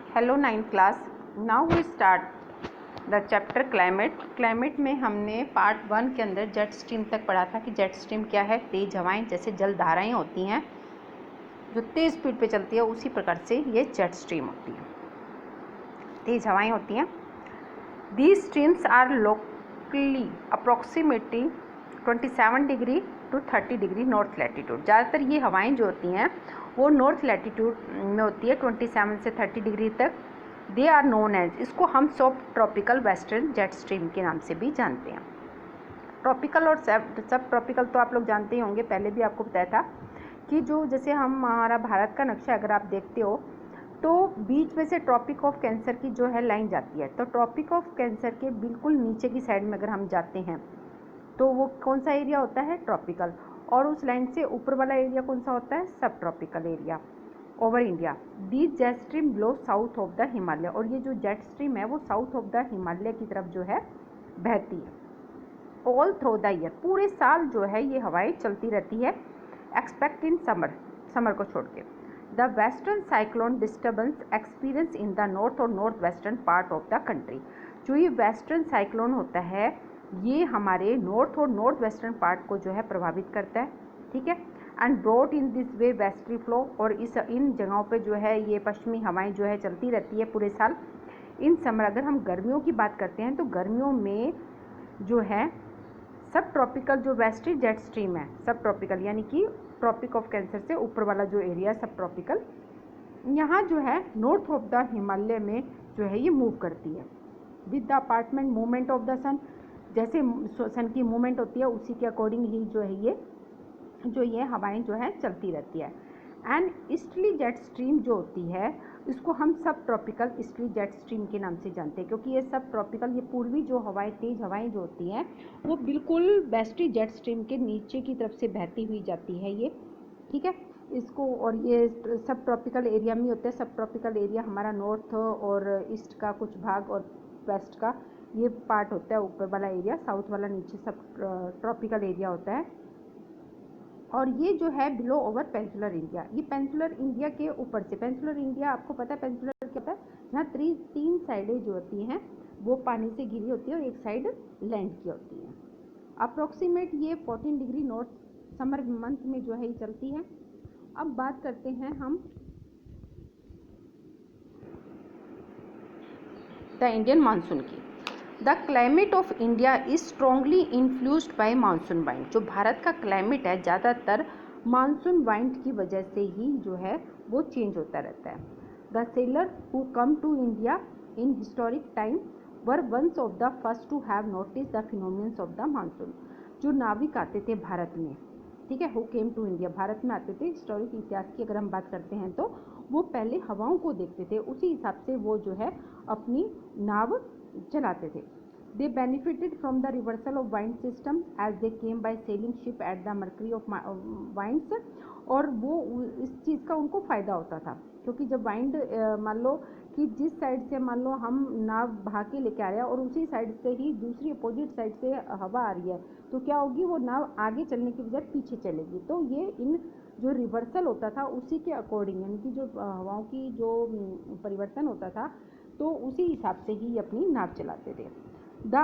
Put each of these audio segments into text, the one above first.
Hello 9th class. Now we start the chapter climate. Climate में हमने part 1 के अंदर जेट स्ट्रीम तक पढ़ा था कि जेट स्ट्रीम क्या है। तेज हवाएं जैसे जल धाराएं होती हैं जो तेज स्पीड पे चलती है, उसी प्रकार से ये जेट स्ट्रीम होती है, तेज हवाएं होती हैं। These streams are locally approximately 27 degree to 30 degree north latitude. ज़्यादातर ये हवाएं जो होती हैं वो नॉर्थ लैटिट्यूड में होती है, 27 से 30 डिग्री तक। दे आर नोन एज, इसको हम सब ट्रॉपिकल वेस्टर्न जेट स्ट्रीम के नाम से भी जानते हैं। ट्रॉपिकल और सब ट्रॉपिकल तो आप लोग जानते ही होंगे, पहले भी आपको बताया था कि जो जैसे हमारा भारत का नक्शा अगर आप देखते हो तो बीच में से ट्रॉपिक ऑफ कैंसर की जो है लाइन जाती है, तो ट्रॉपिक ऑफ कैंसर के बिल्कुल नीचे की साइड में अगर हम जाते हैं तो वो कौन सा एरिया होता है, ट्रॉपिकल। और उस लाइन से ऊपर वाला एरिया कौन सा होता है, सब tropical area over India. This jet stream blow south of the Himalaya, और ये जो जेट स्ट्रीम है वो साउथ ऑफ द हिमालय की तरफ जो है बहती है। ऑल थ्रू द ईयर, पूरे साल जो है ये हवाएं चलती रहती है, एक्सपेक्ट इन समर, समर को छोड़ के। The western cyclone disturbance experience in the north और north western part of the country. जो ये वेस्टर्न साइक्लोन होता है ये हमारे नॉर्थ और नॉर्थ वेस्टर्न पार्ट को जो है प्रभावित करता है, ठीक है। And broad in this way westerly flow, और इन जगहों पे जो है ये पश्चिमी हवाएं जो है चलती रहती है पूरे साल। इन समर, अगर हम गर्मियों की बात करते हैं तो गर्मियों में जो है सब ट्रॉपिकल जो वेस्टर्ली जेट स्ट्रीम है, सब ट्रॉपिकल यानी कि ट्रॉपिक ऑफ कैंसर से ऊपर वाला जो एरिया सब ट्रॉपिकल, यहाँ जो है नॉर्थ ऑफ द हिमालय में जो है ये मूव करती है with the apartment movement of the sun. जैसे सन की मूवमेंट होती है उसी के अकॉर्डिंग ही जो है ये हवाएं जो है चलती रहती है। एंड ईस्टर्ली जेट स्ट्रीम जो होती है इसको हम सब ट्रॉपिकल ईस्टर्ली जेट स्ट्रीम के नाम से जानते हैं, क्योंकि ये सब ट्रॉपिकल, ये पूर्वी जो हवाएं, तेज हवाएं जो होती हैं वो बिल्कुल वेस्टर्ली जेट स्ट्रीम के नीचे की तरफ से बहती हुई जाती है ये, ठीक है। इसको, और ये सब ट्रॉपिकल एरिया में होता है। सब ट्रॉपिकल एरिया हमारा नॉर्थ और ईस्ट का कुछ भाग और वेस्ट का ये पार्ट होता है, ऊपर वाला एरिया, साउथ वाला नीचे सब ट्रॉपिकल एरिया होता है। और ये जो है बिलो ओवर पेंसुलर इंडिया, ये पेंसुलर इंडिया के ऊपर से, पेंसुलर इंडिया आपको पता है पेंसुलर क्या होता है, जहाँ तीन साइडें जो होती हैं वो पानी से घिरी होती है और एक साइड लैंड की होती है। अप्रोक्सीमेट ये 14 डिग्री नॉर्थ समर मंथ में जो है ये चलती है। अब बात करते हैं हम द इंडियन मानसून की। The climate of India is strongly influenced by monsoon wind. जो भारत का क्लाइमेट है ज़्यादातर मानसून वाइंड की वजह से ही जो है वो चेंज होता रहता है। The sailor who come to India in historic time were ones of the first to have notice the phenomenons of the monsoon. जो नाविक आते थे भारत में, ठीक है, who came to India, Bharat में आते थे, हिस्टोरिक इतिहास की अगर हम बात करते हैं तो वो पहले हवाओं को देखते थे, उसी हिसाब से वो जो है अपनी नाव चलाते थे। They benefited from the reversal of wind system as they came by sailing ship at the mercury of winds. और वो इस चीज़ का उनको फ़ायदा होता था, क्योंकि जब वाइंड मान लो कि जिस साइड से मान लो हम नाव भाग के लेके आ रहे हैं और उसी साइड से ही दूसरी अपोजिट साइड से हवा आ रही है, तो क्या होगी, वो नाव आगे चलने की बजाय पीछे चलेगी। तो ये इन जो रिवर्सल होता था उसी के अकॉर्डिंग, यानी कि जो हवाओं की जो परिवर्तन होता था तो उसी हिसाब से ही अपनी नाव चलाते थे। द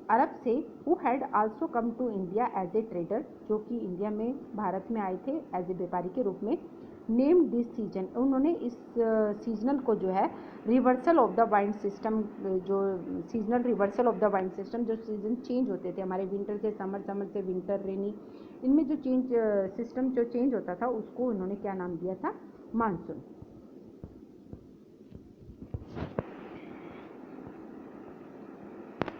अरब से who had also come to India as a trader, जो कि इंडिया में, भारत में आए थे एज ए व्यापारी के रूप में, नेम दिस सीजन, उन्होंने इस सीजनल को जो है reversal of the wind system, जो seasonal reversal of the wind system, जो सीजन चेंज होते थे हमारे, विंटर से समर, समर से विंटर, रेनी, इनमें जो सिस्टम जो चेंज होता था उसको उन्होंने क्या नाम दिया था, मानसून।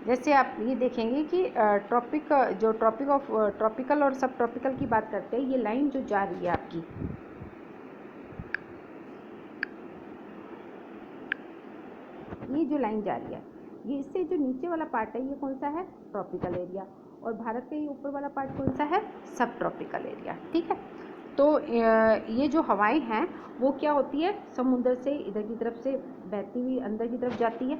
जैसे आप ये देखेंगे कि ट्रॉपिकल और सब ट्रॉपिकल की बात करते हैं, ये लाइन जो जा रही है आपकी, ये जो लाइन जा रही है, ये इससे जो नीचे वाला पार्ट है ये कौन सा है, ट्रॉपिकल एरिया, और भारत का ये ऊपर वाला पार्ट कौन सा है, सब ट्रॉपिकल एरिया, ठीक है। तो ये जो हवाएं हैं वो क्या होती है, समुद्र से इधर की तरफ से बहती हुई अंदर की तरफ जाती है,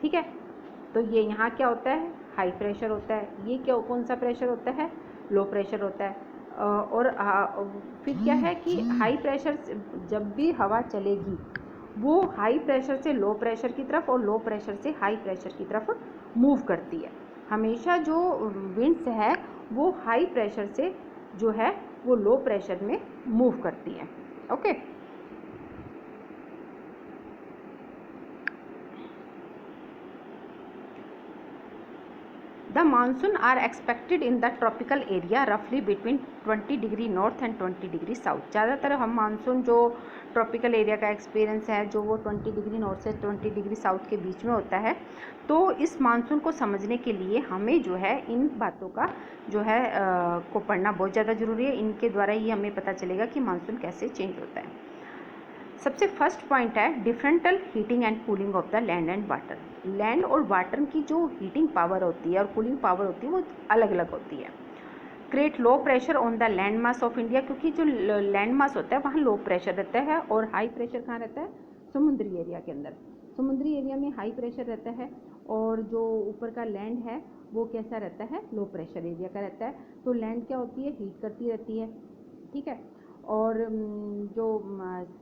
ठीक है। तो ये यहाँ क्या होता है, हाई प्रेशर होता है, ये क्या, कौन सा प्रेशर होता है, लो प्रेशर होता है। और फिर क्या है कि हाई प्रेशर जब भी हवा चलेगी वो हाई प्रेशर से लो प्रेशर की तरफ और लो प्रेशर से हाई प्रेशर की तरफ मूव करती है। हमेशा जो विंड्स है वो हाई प्रेशर से जो है वो लो प्रेशर में मूव करती है। Okay. The monsoon are expected in the tropical area roughly between 20 degree north and 20 degree south. ज़्यादातर हम मानसून जो ट्रॉपिकल एरिया का एक्सपीरियंस है जो वो 20 डिग्री नॉर्थ से 20 डिग्री साउथ के बीच में होता है। तो इस मानसून को समझने के लिए हमें जो है इन बातों का जो है को पढ़ना बहुत ज़्यादा ज़रूरी है। इनके द्वारा ही हमें पता चलेगा कि मानसून कैसे चेंज होता है। सबसे फर्स्ट पॉइंट है differential heating and cooling of the land and water. Land और वाटर की जो हीटिंग पावर होती है और कूलिंग पावर होती है वो अलग अलग होती है। Create low pressure on the land mass of India, क्योंकि जो लैंड मास होता है वहाँ लो प्रेशर रहता है और हाई प्रेशर कहाँ रहता है, समुद्री एरिया के अंदर। समुद्री एरिया में हाई प्रेशर रहता है और जो ऊपर का लैंड है वो कैसा रहता है, लो प्रेशर एरिया का रहता है। तो लैंड क्या होती है, हीट करती रहती है, ठीक है। और जो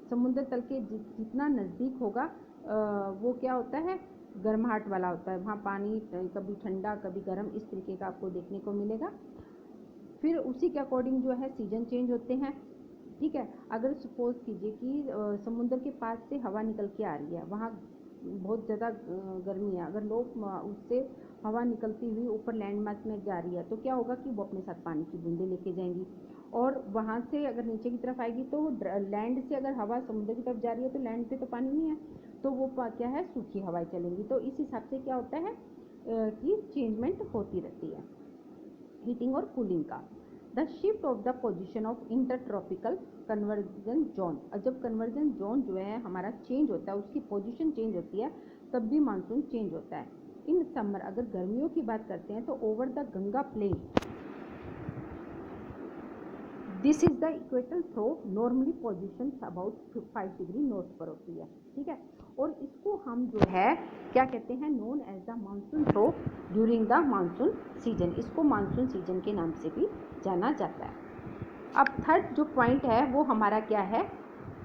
समुद्र तल के जितना नज़दीक होगा वो क्या होता है, गर्माहट वाला होता है। वहाँ पानी कभी ठंडा कभी गर्म इस तरीके का आपको देखने को मिलेगा। फिर उसी के अकॉर्डिंग जो है सीजन चेंज होते हैं, ठीक है। अगर सपोज कीजिए कि समुद्र के पास से हवा निकल के आ रही है, वहाँ बहुत ज़्यादा गर्मी है, अगर लोग उससे हवा निकलती हुई ऊपर लैंड मास में जा रही है तो क्या होगा कि वो अपने साथ पानी की बूंदें लेके जाएंगी। और वहाँ से अगर नीचे की तरफ आएगी तो लैंड से अगर हवा समुद्र की तरफ जा रही है तो लैंड पे तो पानी नहीं है, तो वो क्या है, सूखी हवाएं चलेंगी। तो इस हिसाब से क्या होता है कि चेंजमेंट होती रहती है हीटिंग और कूलिंग का। The shift of the position of inter tropical conversion zone. और जब कन्वर्जन जोन जो है हमारा चेंज होता है, उसकी पोजीशन चेंज होती है, तब भी मानसून चेंज होता है। इन समर अगर गर्मियों की बात करते हैं तो over the Ganga plain this is the equatorial trough normally position about 5 degree north पर होती है, ठीक है। और इसको हम जो है क्या कहते हैं, known as the monsoon through during the monsoon season. इसको मानसून सीजन के नाम से भी जाना जाता है। अब थर्ड जो पॉइंट है वो हमारा क्या है,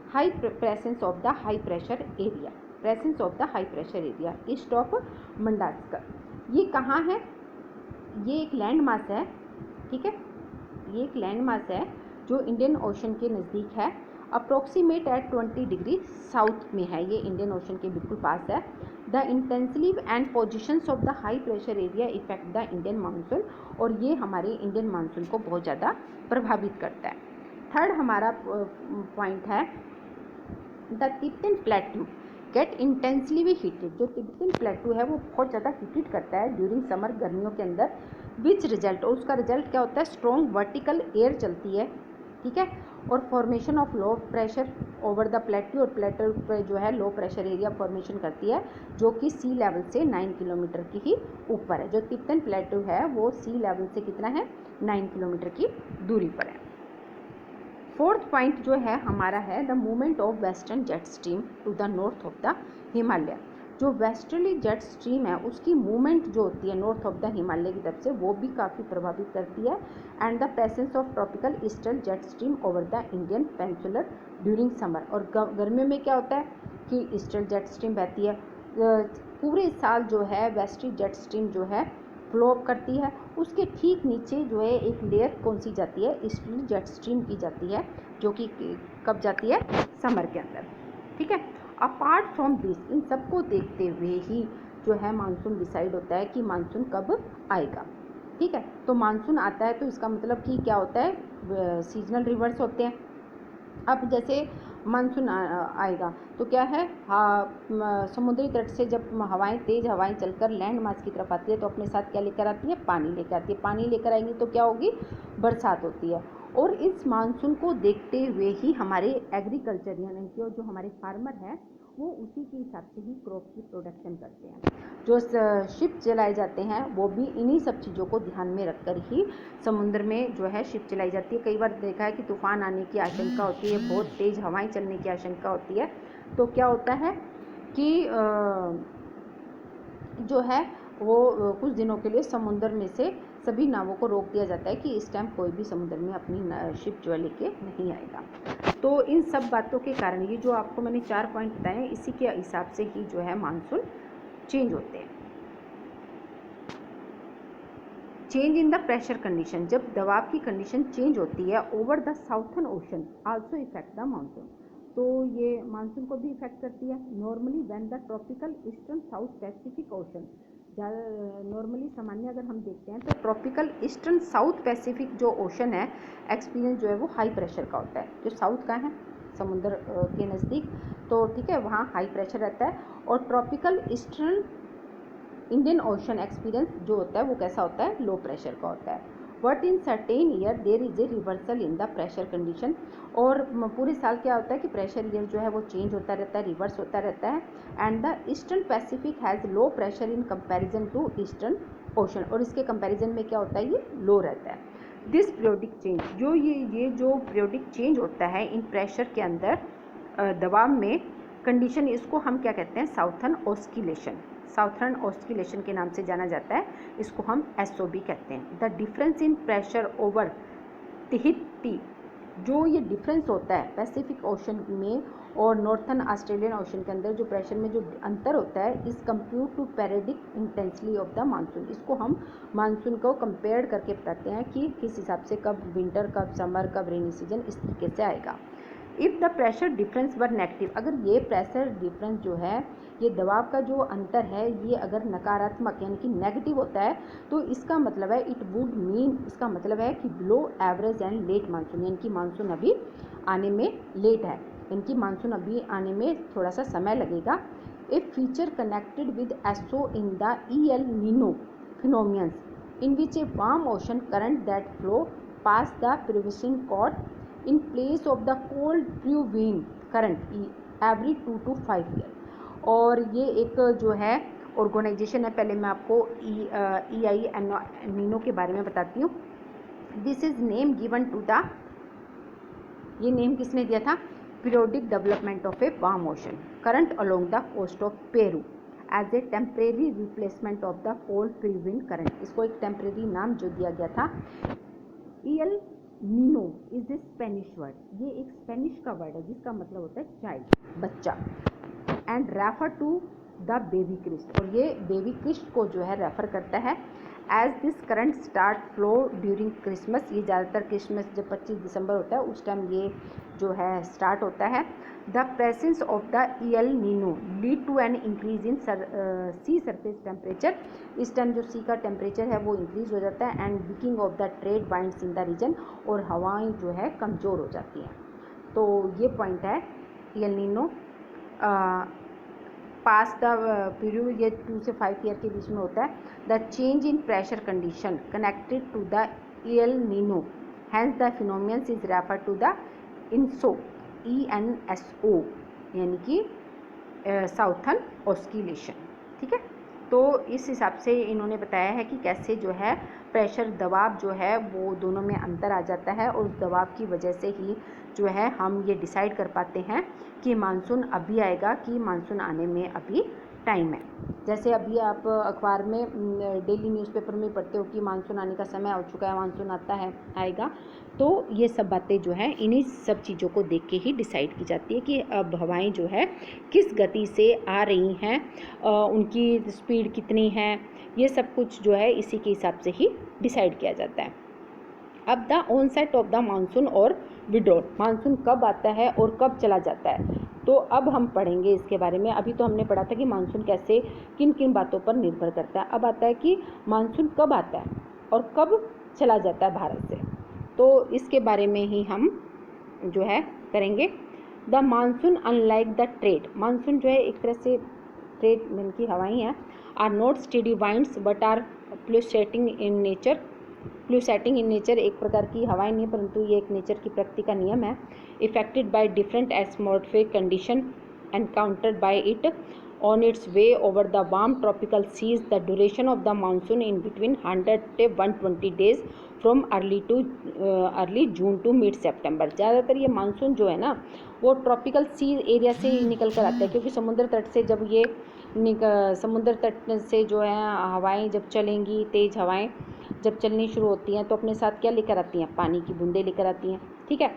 high presence of the high pressure area. Presence of the high pressure area east of Madagascar. ये कहाँ है, ये एक लैंड मास है, ठीक है। ये एक लैंड मास है जो इंडियन ओशन के नज़दीक है। अप्रोक्सीमेट एट 20 डिग्री साउथ में है, ये इंडियन ओशन के बिल्कुल पास है। The intensity and positions of the high pressure area effect the Indian monsoon. और ये हमारे इंडियन मानसून को बहुत ज़्यादा प्रभावित करता है। थर्ड हमारा पॉइंट है the Tibetan plateau get intensely heated. जो तिब्बतन प्लेट्यू है वो बहुत ज़्यादा हीटेड करता है ड्यूरिंग समर, गर्मियों के अंदर। विच रिजल्ट, और उसका रिजल्ट क्या होता है, स्ट्रॉन्ग वर्टिकल एयर चलती है, ठीक है। और formation of low pressure over the plateau, और प्लेट्यू पे जो है लो प्रेशर एरिया फॉर्मेशन करती है जो कि सी लेवल से 9 किलोमीटर की ही ऊपर है। जो तिब्बतन प्लेट्यू है वो सी लेवल से कितना है, 9 किलोमीटर की दूरी पर है। फोर्थ पॉइंट जो है हमारा है the movement of western jet stream to the north of the Himalaya. जो वेस्टर्ली जेट स्ट्रीम है उसकी मूवमेंट जो होती है नॉर्थ ऑफ द हिमालय की तरफ से, वो भी काफ़ी प्रभावित करती है। And the presence of tropical eastern jet stream over the Indian peninsular during summer. और गर्मियों में क्या होता है कि ईस्टर्न जेट स्ट्रीम बहती है, पूरे साल जो है वेस्टर्न जेट स्ट्रीम जो है फ्लो अप करती है। उसके ठीक नीचे जो है एक लेयर कौन सी जाती है, ईस्टर्न जेट स्ट्रीम की जाती है, जो कि कब जाती है, समर के अंदर, ठीक है। अपार्ट फ्रॉम दिस, इन सबको देखते हुए ही जो है मानसून डिसाइड होता है कि मानसून कब आएगा, ठीक है। तो मानसून आता है तो इसका मतलब कि क्या होता है, सीजनल रिवर्स होते हैं। अब जैसे मानसून आएगा तो क्या है, समुद्री तट से जब हवाएं, तेज़ हवाएं चलकर लैंड मास की तरफ आती है तो अपने साथ क्या लेकर आती है, पानी लेकर आती है। पानी लेकर आएंगी तो क्या होगी, बरसात होती है। और इस मानसून को देखते हुए ही हमारे एग्रीकल्चर यानी कि जो हमारे फार्मर हैं वो उसी के हिसाब से ही क्रॉप की प्रोडक्शन करते हैं। जो शिप चलाए जाते हैं वो भी इन्हीं सब चीज़ों को ध्यान में रखकर ही समुद्र में जो है शिप चलाई जाती है। कई बार देखा है कि तूफान आने की आशंका होती है, बहुत तेज़ हवाएं चलने की आशंका होती है, तो क्या होता है कि जो है वो कुछ दिनों के लिए समुद्र में से सभी नावों को रोक दिया जाता है कि इस टाइम कोई भी समुद्र में अपनी शिप जो है लेके नहीं आएगा। तो इन सब बातों के कारण ये जो आपको मैंने 4 पॉइंट बताए हैं, इसी के हिसाब से ही जो है मानसून चेंज होते हैं। Change in the pressure condition, जब दबाव की कंडीशन चेंज होती है over the southern ocean also effect the monsoon, तो ये मानसून को भी इफेक्ट करती है। Normally when the tropical eastern south Pacific ocean, normally सामान्य अगर हम देखते हैं तो ट्रॉपिकल ईस्टर्न साउथ पैसिफिक जो ओशन है एक्सपीरियंस जो है वो हाई प्रेशर का होता है। जो साउथ का है समुद्र के नज़दीक, तो ठीक है वहाँ हाई प्रेशर रहता है। और tropical eastern Indian ocean experience जो होता है वो कैसा होता है, लो प्रेशर का होता है। But in certain year there is a reversal in the pressure condition, और पूरे साल क्या होता है कि प्रेशर ईयर जो है वो चेंज होता रहता है, रिवर्स होता रहता है। And the eastern Pacific has low pressure in comparison to eastern ocean, और इसके कंपैरिजन में क्या होता है, ये लो रहता है। दिस पीरियोडिक चेंज, जो ये जो पीरियोडिक चेंज होता है इन प्रेशर के अंदर दबाव में कंडीशन, इसको हम क्या कहते हैं, साउथर्न ऑस्किलेशन। साउथर्न ऑस्किलेशन के नाम से जाना जाता है, इसको हम SOB कहते हैं। The difference in pressure over T, जो ये डिफरेंस होता है पैसिफिक ओशन में और नॉर्थर्न ऑस्ट्रेलियन ओशन के अंदर जो प्रेशर में जो अंतर होता है, इस compute to periodic intensely of the monsoon, इसको हम मानसून को कंपेयर करके बताते हैं कि किस हिसाब से कब विंटर, कब समर, कब रेनी सीजन, इस तरीके से आएगा। If the pressure difference were negative, अगर ये प्रेशर डिफरेंस जो है, ये दबाव का जो अंतर है, ये अगर नकारात्मक यानी कि नेगेटिव होता है, तो इसका मतलब है इट वुड मीन, इसका मतलब है कि below average and let monsoon, यानी कि मानसून अभी आने में लेट है, यानी कि मानसून अभी आने में थोड़ा सा समय लगेगा। A feature connected with SO in the EL Nino phenomenons in which a warm ocean current that flow past the Peruvian coast in place of the cold prevailing current every 2 to 5 year। और ये एक जो है organisation है, पहले मैं आपको EI Nino के बारे में बताती हूँ। This is name given to the, ये नेम किसने दिया था, periodic development of a warm ocean current along the coast of Peru as a temporary replacement of the cold Peruvian current, इसको एक टेम्परेरी नाम जो दिया गया था। EL Nino is a Spanish word, ये एक स्पेनिश का वर्ड है जिसका मतलब होता है चाइल्ड, बच्चा। And refer to the baby Christ, और ये बेबी क्रिस्ट को जो है रेफर करता है। As this current start flow during Christmas, ये ज़्यादातर क्रिसमस जब 25 दिसंबर होता है उस टाइम ये जो है स्टार्ट होता है। The presence of the EL Nino lead to an increase in sea surface temperature, इस टाइम जो सी का टेम्परेचर है वो इंक्रीज हो जाता है। And weakening of the trade winds in the region, और हवाएं जो है कमज़ोर हो जाती हैं। तो ये पॉइंट है EL Nino pass the period, ये 2 से 5 ईयर के बीच में होता है। The change in pressure condition connected to the EL Nino, hence the phenomenon is refer to the INSO ENSO, यानी कि साउथर्न ऑस्किलेशन। ठीक है, तो इस हिसाब से इन्होंने बताया है कि कैसे जो है प्रेशर दबाव जो है वो दोनों में अंतर आ जाता है, और उस दबाव की वजह से ही जो है हम ये डिसाइड कर पाते हैं कि मानसून अभी आएगा कि मानसून आने में अभी टाइम है। जैसे अभी आप अखबार में डेली न्यूज़पेपर में पढ़ते हो कि मानसून आने का समय हो चुका है, मानसून आता है, आएगा, तो ये सब बातें जो है इन्हीं सब चीज़ों को देख के ही डिसाइड की जाती है कि अब हवाएं जो है किस गति से आ रही हैं, उनकी स्पीड कितनी है, ये सब कुछ जो है इसी के हिसाब से ही डिसाइड किया जाता है। अब the onset of the monsoon और विड्रॉल, मानसून कब आता है और कब चला जाता है, तो अब हम पढ़ेंगे इसके बारे में। अभी तो हमने पढ़ा था कि मानसून कैसे किन किन बातों पर निर्भर करता है। अब आता है कि मानसून कब आता है और कब चला जाता है भारत से, तो इसके बारे में ही हम जो है करेंगे। The monsoon unlike the trade, monsoon जो है एक तरह से ट्रेड मीन की हवाएं हैं, are not steady winds but are fluctuating in nature. Fluctuating in nature एक प्रकार की हवाएं नहीं है, परंतु ये एक नेचर की प्रकृति का नियम है। Affected by different atmospheric condition encountered by it on its way over the warm tropical seas, the duration of the monsoon in between 100 to 120 days from early June to mid September। ज़्यादातर ये monsoon जो है ना वो tropical सी area से ही निकल कर आता है, क्योंकि समुद्र तट से जब ये समुद्र तट से जो है हवाएं जब चलेंगी, तेज़ हवाएं जब चलनी शुरू होती हैं तो अपने साथ क्या लेकर आती हैं? पानी की बूंदें लेकर आती हैं, ठीक है।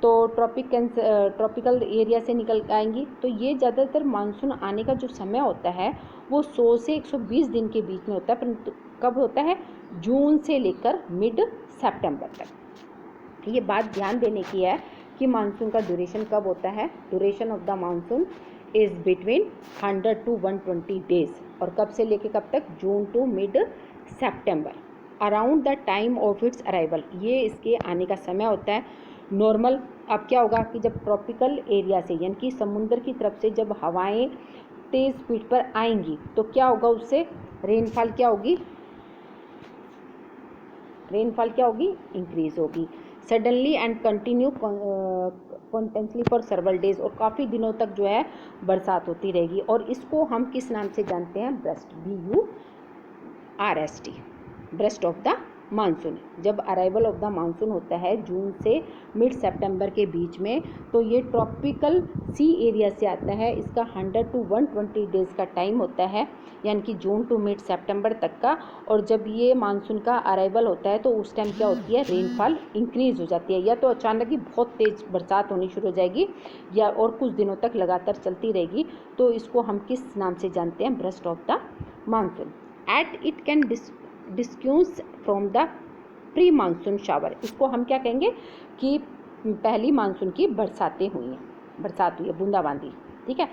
तो ट्रॉपिकल एरिया से निकल आएंगी। तो ये ज़्यादातर मानसून आने का जो समय होता है वो 100 से 120 दिन के बीच में होता है, परंतु कब होता है? जून से लेकर मिड सितंबर तक। ये बात ध्यान देने की है कि मानसून का ड्यूरेशन कब होता है। Duration of the monsoon is between 100 to 120 days. और कब से लेके कब तक? जून टू मिड सितंबर, around the time of its arrival. ये इसके आने का समय होता है। नॉर्मल अब क्या होगा कि जब ट्रॉपिकल एरिया से यानी कि समुद्र की तरफ से जब हवाएं तेज़ स्पीड पर आएंगी तो क्या होगा? उससे रेनफॉल क्या होगी? इंक्रीज होगी suddenly and continue constantly for several days. और काफ़ी दिनों तक जो है बरसात होती रहेगी। और इसको हम किस नाम से जानते हैं? Burst, BURST, burst of the monsoon. जब अराइवल ऑफ द मानसून होता है जून से मिड सितंबर के बीच में, तो ये ट्रॉपिकल सी एरिया से आता है। इसका 100 to 120 डेज़ का टाइम होता है, यानी कि जून टू मिड सितंबर तक का। और जब ये मानसून का अराइवल होता है तो उस टाइम क्या होती है? रेनफॉल इंक्रीज़ हो जाती है, या तो अचानक ही बहुत तेज़ बरसात होनी शुरू हो जाएगी या और कुछ दिनों तक लगातार चलती रहेगी। तो इसको हम किस नाम से जानते हैं? Burst of the monsoon. At it can discuss from the pre monsoon shower. इसको हम क्या कहेंगे कि पहली मानसून की बरसात हुई है, बूंदाबांदी, ठीक है।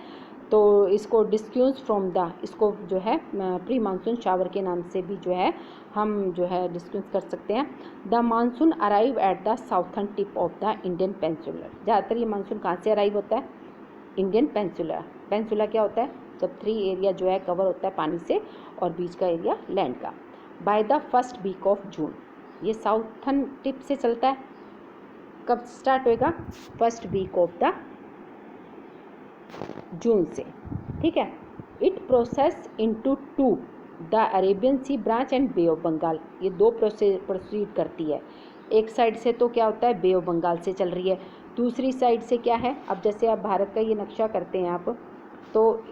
तो इसको डिस्क्यूज फ्रॉम द, इसको जो है प्री मानसून शावर के नाम से भी जो है हम जो है डिस्क्यूज कर सकते हैं। The monsoon arrive at the southern tip of the Indian peninsula. ज़्यादातर ये मानसून कहाँ से अराइव होता है? Indian peninsula. पेनिनसुला क्या होता है? जब 3 एरिया जो है कवर होता है पानी से और बीच का एरिया लैंड का। By the first week of June, ये साउथर्न टिप से चलता है। कब स्टार्ट होएगा? First week of the June से, ठीक है। It process into 2, the Arabian sea branch and bay of Bengal. ये 2 प्रोसीड करती है। एक साइड से तो क्या होता है? बे ऑफ बंगाल से चल रही है। दूसरी साइड से क्या है? अब जैसे आप भारत का ये नक्शा करते हैं आप, तो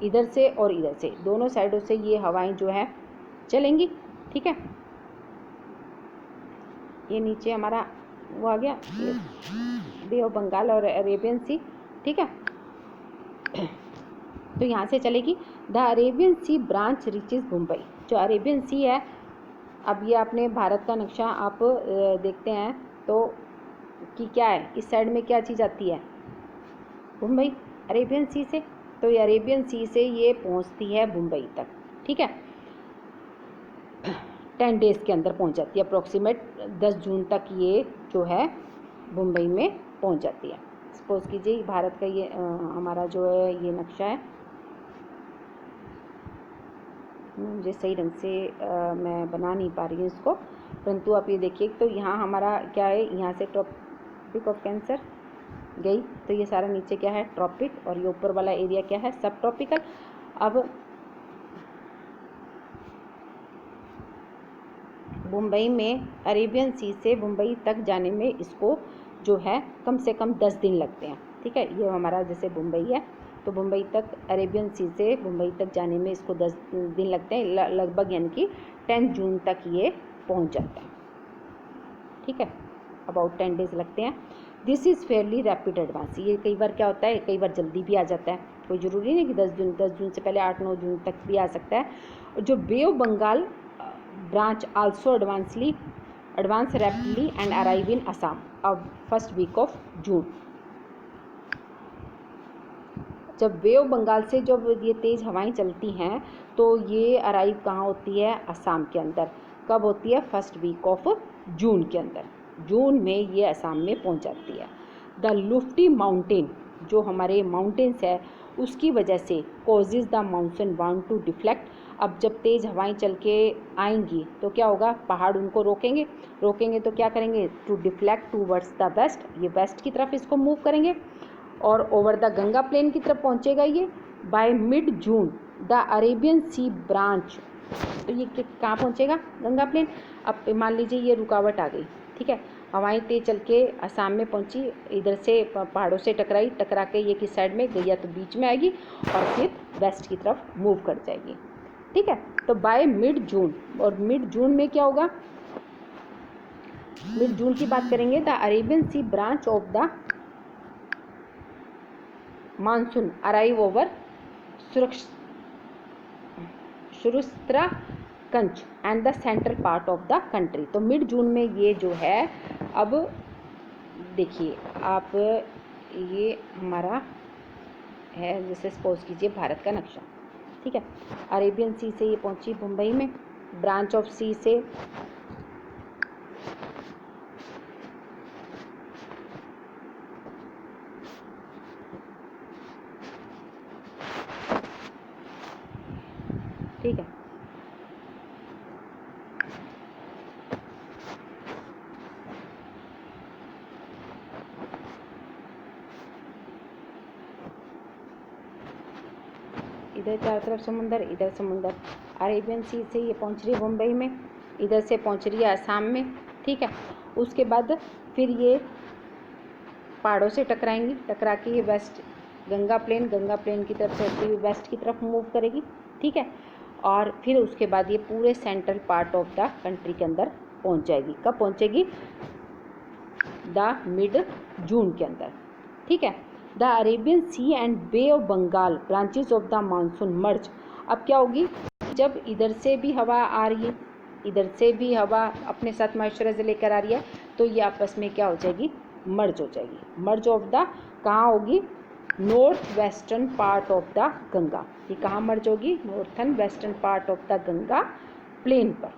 इधर से और इधर से दोनों साइडों से ये हवाएं जो है चलेंगी, ठीक है। ये नीचे हमारा वो आ गया, ये बे ऑफ बंगाल और अरेबियन सी, ठीक है। तो यहाँ से चलेगी। The Arabian sea branch reaches Mumbai. जो अरेबियन सी है, अब ये आपने भारत का नक्शा आप देखते हैं तो कि क्या है, इस साइड में क्या चीज़ आती है? मुंबई, अरेबियन सी से। तो ये अरेबियन सी से ये पहुँचती है मुंबई तक, ठीक है। 10 डेज़ के अंदर पहुँच जाती है, अप्रॉक्सीमेट 10 जून तक ये जो है मुंबई में पहुँच जाती है। सपोज कीजिए भारत का ये हमारा जो है ये नक्शा है, मुझे सही ढंग से मैं बना नहीं पा रही हूँ इसको, परंतु आप ये देखिए। तो यहाँ हमारा क्या है? यहाँ से ट्रॉपिक ऑफ कैंसर गई, तो ये सारा नीचे क्या है? ट्रॉपिक, और ये ऊपर वाला एरिया क्या है? सब ट्रॉपिकल। अब मुंबई में अरेबियन सी से मुंबई तक जाने में इसको जो है कम से कम 10 दिन लगते हैं, ठीक है। ये हमारा जैसे मुंबई है, तो मुंबई तक अरेबियन सी से मुंबई तक जाने में इसको 10 दिन लगते हैं लगभग, यानी कि 10 जून तक ये पहुंच जाता है, ठीक है। अबाउट 10 डेज़ लगते हैं। This is fairly rapid advance. ये कई बार क्या होता है, कई बार जल्दी भी आ जाता है, कोई ज़रूरी नहीं कि 10 जून से पहले 8-9 जून तक भी आ सकता है। जो bay of Bengal branch also advance rapidly and arrive in Assam of first week of June। जब बे ऑफ बंगाल से जब ये तेज़ हवाएं चलती हैं तो ये अराइव कहाँ होती है? असम के अंदर। कब होती है? फर्स्ट वीक ऑफ जून के अंदर। जून में ये असम में पहुँच जाती है। द लुफ्टी माउंटेन, जो हमारे माउंटेन्स है उसकी वजह से causes the monsoon want to deflect. अब जब तेज़ हवाएं चल के आएंगी तो क्या होगा? पहाड़ उनको रोकेंगे तो क्या करेंगे? To deflect towards the west, ये वेस्ट की तरफ इसको मूव करेंगे और ओवर द गंगा प्लेन की तरफ पहुंचेगा ये। By mid June the Arabian sea branch, तो ये कहाँ पहुंचेगा? गंगा प्लेन। अब मान लीजिए ये रुकावट आ गई, ठीक है। हवाएं तेज चल के असम में पहुंची, इधर से पहाड़ों से टकराई, टकरा के ये किस साइड में गई, या तो बीच में आएगी और फिर वेस्ट की तरफ मूव कर जाएगी। ठीक है, तो बाय मिड जून, और मिड जून में क्या होगा, मिड जून की बात करेंगे, the Arabian sea branch of the monsoon arrive over सुरुस्त्राकंच and the central part of the country. तो मिड जून में ये जो है, अब देखिए आप, ये हमारा है, जैसे सपोज कीजिए भारत का नक्शा, ठीक है। अरेबियन सी से ये पहुंची मुंबई में, ब्रांच ऑफ सी से ठीक है, इधर चारों तरफ समुंदर, इधर समुंदर। अरेबियन सी से ये पहुंच रही है मुंबई में, इधर से पहुंच रही है असम में, ठीक है। उसके बाद फिर ये पहाड़ों से टकराएंगी, टकरा के ये वेस्ट गंगा प्लेन की तरफ से होती हुई वेस्ट की तरफ मूव करेगी, ठीक है। और फिर उसके बाद ये पूरे central part of the country के अंदर पहुंच जाएगी। कब पहुंचेगी, द मिड जून के अंदर, ठीक है। The Arabian sea and bay of Bengal branches of the monsoon merge. अब क्या होगी, जब इधर से भी हवा आ रही है, इधर से भी हवा अपने साथ मॉइस्चराइजर लेकर आ रही है, तो ये आपस में क्या हो जाएगी, मर्ज हो जाएगी। मर्ज ऑफ द कहाँ होगी, north western part of the Ganga. ये कहाँ मर्ज होगी, northern western part of the Ganga plain पर,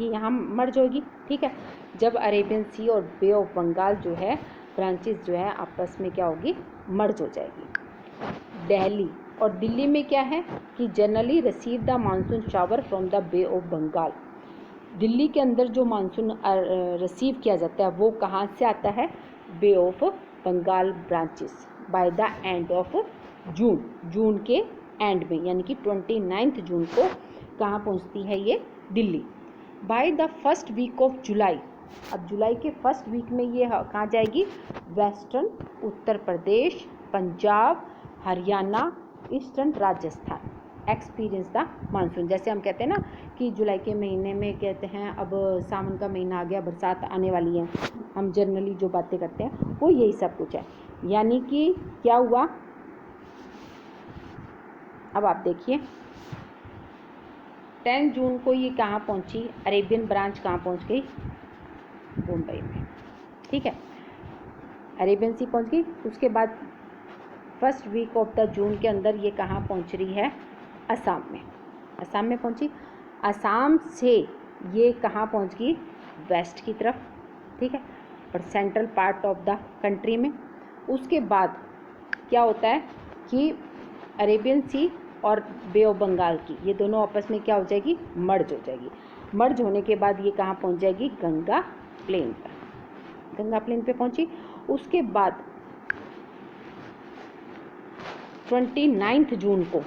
ये यहाँ मर्ज होगी, ठीक है। जब अरेबियन सी और बे ऑफ बंगाल जो है ब्रांचेस जो है आपस में क्या होगी, मर्ज हो जाएगी। दिल्ली और दिल्ली में क्या है कि generally receive the monsoon shower from the bay of Bengal. Delhi के अंदर जो मानसून रिसीव किया जाता है वो कहाँ से आता है, bay of Bengal branches, by the end of June, जून के एंड में, यानी कि 29 जून को कहाँ पहुँचती है ये, Delhi. By the first week of July, अब जुलाई के फर्स्ट वीक में ये कहाँ जाएगी, western Uttar Pradesh, Punjab, Haryana, eastern Rajasthan experience the monsoon. जैसे हम कहते हैं ना कि जुलाई के महीने में कहते हैं अब सावन का महीना आ गया, बरसात आने वाली है, हम जनरली जो बातें करते हैं वो यही सब कुछ है। यानी कि क्या हुआ, अब आप देखिए 10 जून को ये कहाँ पहुँची, अरेबियन ब्रांच कहाँ पहुँच गई, मुंबई में, ठीक है। अरेबियन सी पहुँच गई। उसके बाद first week of the June के अंदर ये कहाँ पहुँच रही है, असम में, असम में पहुँची। असम से ये कहाँ पहुँच गई, वेस्ट की तरफ, ठीक है, और central part of the country में। उसके बाद क्या होता है कि अरेबियन सी और बे ऑफ बंगाल की ये दोनों आपस में क्या हो जाएगी, मर्ज हो जाएगी। मर्ज होने के बाद ये कहाँ पहुँच जाएगी, गंगा प्लेन पर, गंगा प्लेन पे पहुँची। उसके बाद 29 जून को,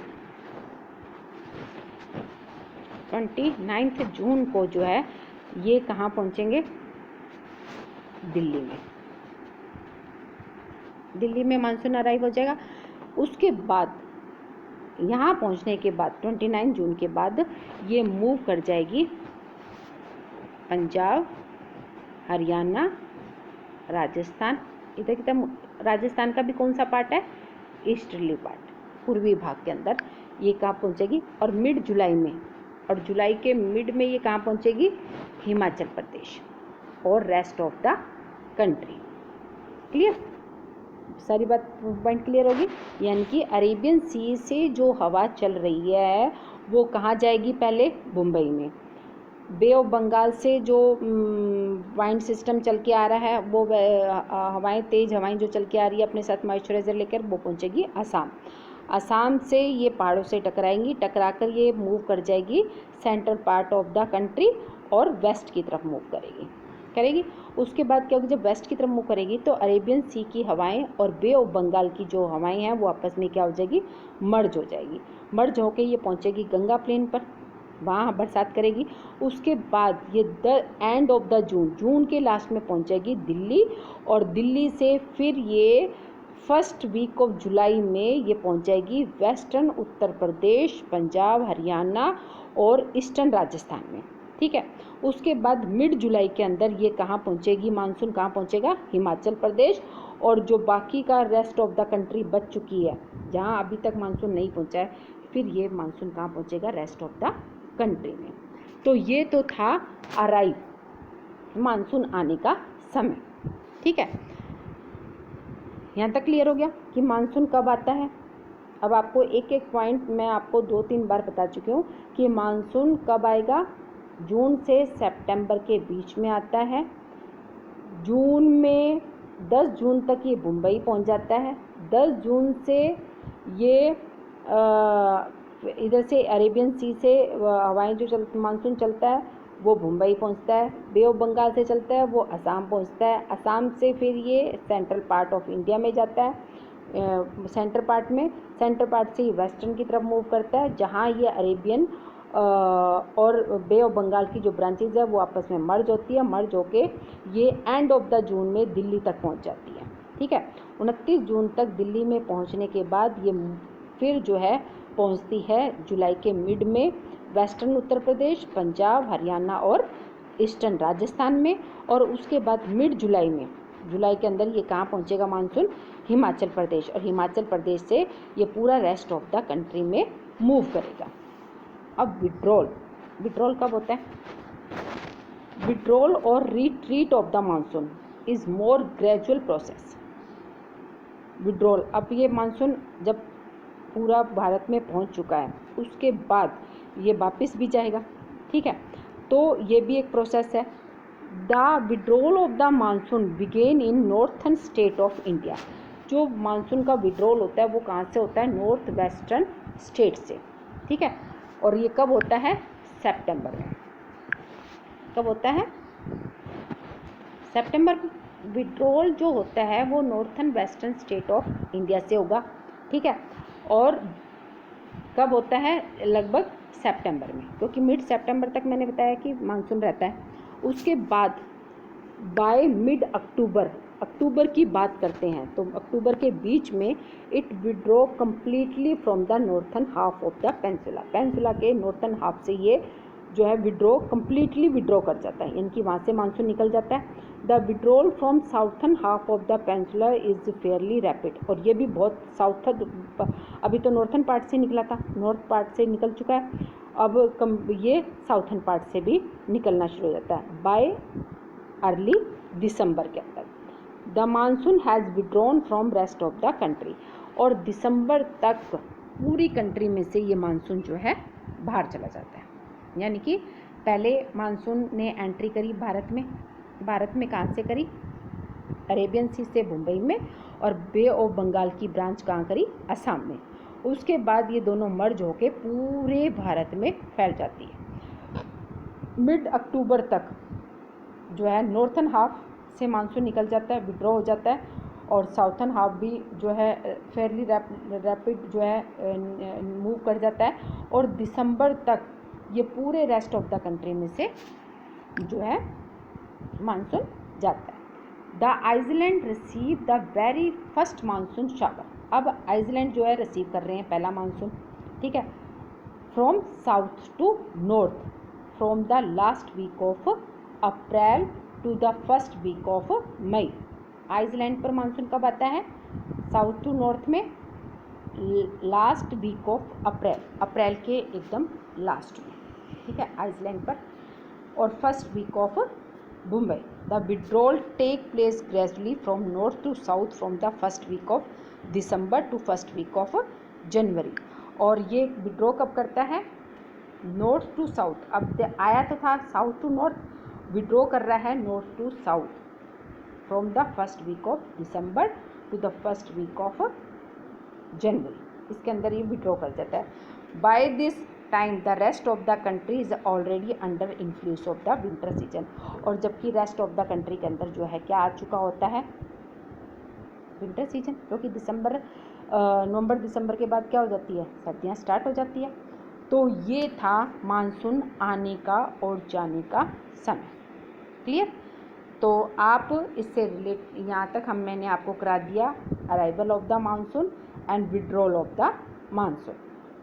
29 जून को जो है ये कहाँ पहुँचेंगे, दिल्ली में, दिल्ली में मानसून अराइव हो जाएगा। उसके बाद यहाँ पहुँचने के बाद 29 जून के बाद ये मूव कर जाएगी पंजाब, हरियाणा, राजस्थान। इधर की तरफ राजस्थान का भी कौन सा पार्ट है, ईस्टर्ली पार्ट, पूर्वी भाग के अंदर ये कहाँ पहुँचेगी, और मिड जुलाई में, और जुलाई के मिड में ये कहाँ पहुँचेगी, हिमाचल प्रदेश और rest of the country. Clear, सारी बात पॉइंट क्लियर होगी। यानी कि अरेबियन सी से जो हवा चल रही है वो कहाँ जाएगी, पहले मुंबई में। बे ऑफ बंगाल से जो वाइंड सिस्टम चल के आ रहा है वो हवाएं, तेज़ हवाएं जो चल के आ रही है अपने साथ मॉइस्चराइजर लेकर, वो पहुंचेगी असम। असम से ये पहाड़ों से टकराएंगी, टकराकर ये मूव कर जाएगी central part of the country और वेस्ट की तरफ मूव करेगी। उसके बाद क्या होगी, जब वेस्ट की तरफ मूव करेगी तो अरेबियन सी की हवाएं और बे ऑफ बंगाल की जो हवाएं हैं वो आपस में क्या हो जाएगी, मर्ज हो जाएगी। मर्ज होकर ये पहुंचेगी गंगा प्लेन पर, वहाँ बरसात करेगी। उसके बाद ये the end of the June के लास्ट में पहुँचेगी दिल्ली, और दिल्ली से फिर ये फर्स्ट वीक ऑफ जुलाई में ये पहुँचेगी वेस्टर्न उत्तर प्रदेश, पंजाब, हरियाणा और ईस्टर्न राजस्थान में। ठीक है, उसके बाद मिड जुलाई के अंदर ये कहाँ पहुँचेगी, मानसून कहाँ पहुँचेगा, हिमाचल प्रदेश। और जो बाकी का रेस्ट ऑफ द कंट्री बच चुकी है, जहाँ अभी तक मानसून नहीं पहुँचा है, फिर ये मानसून कहाँ पहुँचेगा, रेस्ट ऑफ द कंट्री में। तो ये तो था अराइव, मानसून आने का समय। ठीक है, यहाँ तक क्लियर हो गया कि मानसून कब आता है। अब आपको एक एक पॉइंट मैं आपको 2-3 बार बता चुकी हूँ कि मानसून कब आएगा। जून से सितंबर के बीच में आता है। जून में 10 जून तक ये मुंबई पहुँच जाता है। 10 जून से ये इधर से अरेबियन सी से हवाएं जो मानसून चलता है वो मुंबई पहुंचता है। बे ऑफ बंगाल से चलता है वो असम पहुंचता है। असम से फिर ये सेंट्रल पार्ट ऑफ इंडिया में जाता है। सेंटर पार्ट से ही वेस्टर्न की तरफ मूव करता है, जहां ये अरेबियन और बे ऑफ बंगाल की जो ब्रांचेज है वो आपस में मर्ज होती है। मर्ज होके ये एंड ऑफ द जून में दिल्ली तक पहुंच जाती है। ठीक है, 29 जून तक दिल्ली में पहुंचने के बाद ये फिर जो है पहुंचती है जुलाई के मिड में वेस्टर्न उत्तर प्रदेश, पंजाब, हरियाणा और ईस्टर्न राजस्थान में। और उसके बाद मिड जुलाई में, जुलाई के अंदर ये कहाँ पहुँचेगा मानसून, हिमाचल प्रदेश। और हिमाचल प्रदेश से ये पूरा रेस्ट ऑफ द कंट्री में मूव करेगा। अब विड्रॉल कब होता है? विड्रॉल और retreat of the monsoon is more gradual process. Withdrawal, अब ये मानसून जब पूरा भारत में पहुंच चुका है उसके बाद ये वापस भी जाएगा। ठीक है, तो ये भी एक प्रोसेस है। The withdrawal of the monsoon begin in northern state of India. जो मानसून का विड्रॉल होता है वो कहाँ से होता है, नॉर्थ वेस्टर्न स्टेट से। ठीक है, और ये कब होता है, सितंबर में। कब होता है, सितंबर में। विड्रॉल जो होता है वो northern western state of India से होगा। ठीक है, और कब होता है, लगभग सितंबर में, क्योंकि मिड सितंबर तक मैंने बताया कि मानसून रहता है। उसके बाद बाय मिड अक्टूबर की बात करते हैं तो अक्टूबर के बीच में it withdraw completely from the northern half of the peninsula के नॉर्थन हाफ से ये जो है कम्प्लीटली विड्रॉ कर जाता है, इनकी वहाँ से मानसून निकल जाता है। The withdrawal from southern half of the peninsula is fairly rapid. और ये भी बहुत अभी तो नॉर्थन पार्ट से निकला था, नॉर्थ पार्ट से निकल चुका है, अब ये साउथर्न पार्ट से भी निकलना शुरू हो जाता है बाय अर्ली दिसंबर के अंदर। The monsoon has withdrawn from rest of the country. और दिसंबर तक पूरी कंट्री में से ये मानसून जो है बाहर चला जाता है। यानी कि पहले मानसून ने एंट्री करी भारत में कहाँ से करी, अरेबियन सी से मुंबई में, और बे ऑफ बंगाल की ब्रांच कहाँ करी, असम में। उसके बाद ये दोनों मर्ज होके पूरे भारत में फैल जाती है। मिड अक्टूबर तक जो है नॉर्थन हाफ से मानसून निकल जाता है, विड्रॉ हो जाता है, और साउथर्न हाफ भी जो है फेयरली रैपिड जो है मूव कर जाता है। और दिसंबर तक ये पूरे रेस्ट ऑफ द कंट्री में से जो है मानसून जाता है। The island receive the very first monsoon shower. अब आइसलैंड जो है रिसीव कर रहे हैं पहला मानसून। ठीक है, from south to north, from the last week of April to the first week of May. Island पर मानसून कब आता है, साउथ टू नॉर्थ में लास्ट वीक ऑफ अप्रैल के एकदम लास्ट में। ठीक है, आइसलैंड पर, और first week of Mumbai. The withdrawal take place gradually from north to south from the first week of December to first week of January. और ये विड्रॉ कब करता है, नॉर्थ टू साउथ। अब आया तो था साउथ टू नॉर्थ, विड्रॉ कर रहा है north to south from the first week of December to the first week of January. इसके अंदर ये विड्रॉ कर जाता है। By this time the rest of the country is already under influence of the winter season. और जबकि rest of the country के अंदर जो है क्या आ चुका होता है, विंटर सीजन, क्योंकि नवंबर दिसंबर के बाद क्या हो जाती है, सर्दियाँ स्टार्ट हो जाती है। तो ये था मानसून आने का और जाने का समय। क्लियर? तो आप इससे रिलेट यहाँ तक मैंने आपको करा दिया arrival of the monsoon and withdrawal of the monsoon.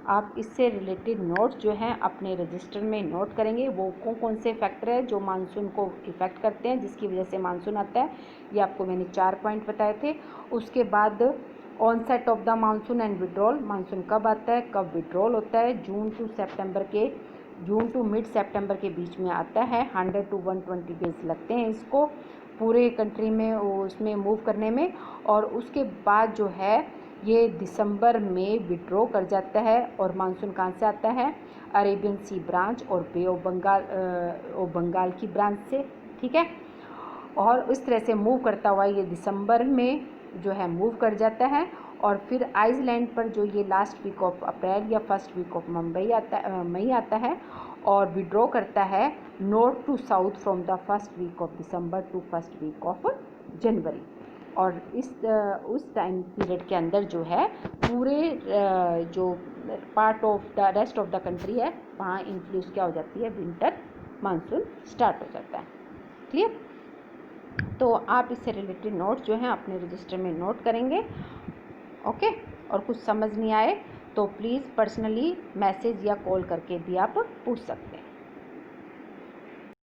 आप इससे रिलेटेड नोट्स जो हैं अपने रजिस्टर में नोट करेंगे। वो कौन कौन से फैक्टर है जो मानसून को इफ़ेक्ट करते हैं, जिसकी वजह से मानसून आता है, ये आपको मैंने 4 पॉइंट बताए थे। उसके बाद onset of the monsoon and withdrawal, monsoon कब आता है, कब विड्रॉल होता है। जून टू मिड सितंबर के बीच में आता है। 100 to 120 डेज लगते हैं इसको पूरे कंट्री में उसमें मूव करने में। और उसके बाद जो है ये दिसंबर में विड्रॉ कर जाता है। और मानसून कहाँ से आता है, अरेबियन सी ब्रांच और बे ऑफ बंगाल की ब्रांच से। ठीक है, और इस तरह से मूव करता हुआ ये दिसंबर में जो है मूव कर जाता है। और फिर आइसलैंड पर जो ये लास्ट वीक ऑफ अप्रैल या फर्स्ट वीक ऑफ मई आता है और विड्रॉ करता है north to south from the first week of December to first week of January. और उस टाइम पीरियड के अंदर जो है पूरे जो part of the rest of the country है वहाँ इन्फ्लुएंस क्या हो जाती है, विंटर मानसून स्टार्ट हो जाता है। क्लियर? तो आप इससे रिलेटेड नोट्स जो हैं अपने रजिस्टर में नोट करेंगे। ओके? और कुछ समझ नहीं आए तो प्लीज़ पर्सनली मैसेज या कॉल करके भी आप पूछ सकते हैं।